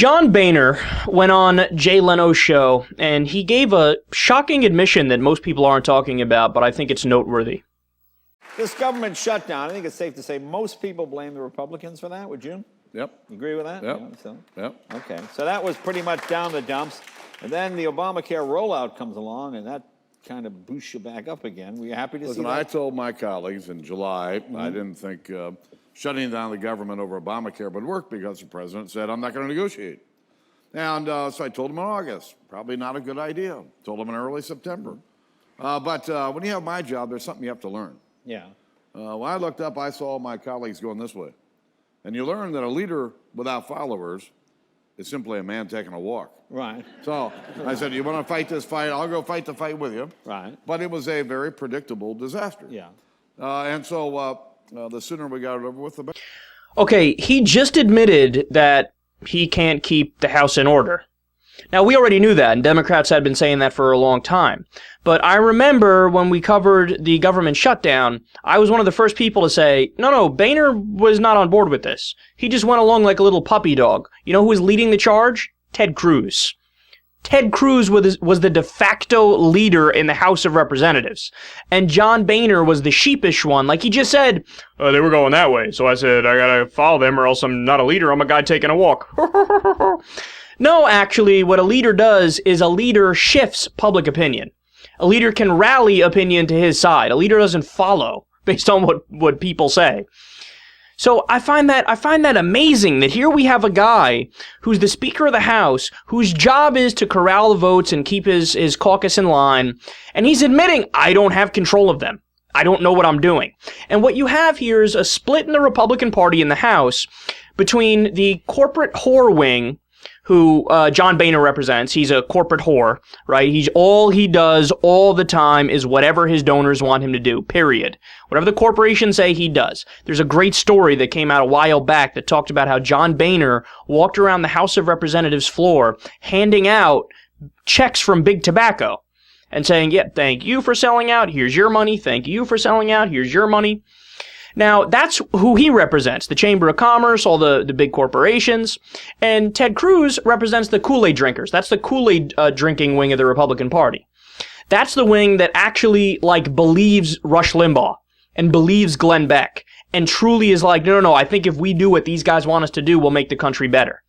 John Boehner went on Jay Leno's show, and he gave a shocking admission that most people aren't talking about, but I think it's noteworthy. This government shutdown, I think it's safe to say most people blame the Republicans for that, would you? Yep. You agree with that? Yep. Yeah, so. Yep. Okay, so that was pretty much down the dumps. And then the Obamacare rollout comes along, and that kind of boosts you back up again. Were you happy to see that? I told my colleagues in July, I didn't think shutting down the government over Obamacare would work because the president said, I'm not going to negotiate. And so I told him in August, probably not a good idea. Told him in early September. But when you have my job, there's something you have to learn. Yeah. When I looked up, I saw my colleagues going this way. And you learn that a leader without followers is simply a man taking a walk. Right. So I said, you want to fight this fight? I'll go fight the fight with you. Right. But it was a very predictable disaster. Yeah. And so the sooner we got it over with, the better. Okay, he just admitted that he can't keep the House in order. Now, we already knew that, and Democrats had been saying that for a long time. But I remember when we covered the government shutdown, I was one of the first people to say, no, Boehner was not on board with this. He just went along like a little puppy dog. You know who was leading the charge? Ted Cruz. Ted Cruz was the de facto leader in the House of Representatives. And John Boehner was the sheepish one. Like he just said, they were going that way. So I said, I gotta follow them or else I'm not a leader. I'm a guy taking a walk. No, actually, what a leader does is a leader shifts public opinion. A leader can rally opinion to his side. A leader doesn't follow based on what people say. So I find that amazing that here we have a guy who's the Speaker of the House, whose job is to corral the votes and keep his caucus in line, and he's admitting, I don't have control of them. I don't know what I'm doing. And what you have here is a split in the Republican Party in the House between the corporate whore wing, who John Boehner represents. He's a corporate whore, right? All he does all the time is whatever his donors want him to do, period. Whatever the corporations say, he does. There's a great story that came out a while back that talked about how John Boehner walked around the House of Representatives floor handing out checks from Big Tobacco and saying, yeah, thank you for selling out. Here's your money. Thank you for selling out. Here's your money. Now, that's who he represents, the Chamber of Commerce, all the big corporations. And Ted Cruz represents the Kool-Aid drinkers. That's the Kool-Aid drinking wing of the Republican Party. That's the wing that actually, believes Rush Limbaugh and believes Glenn Beck and truly is like, no, I think if we do what these guys want us to do, we'll make the country better.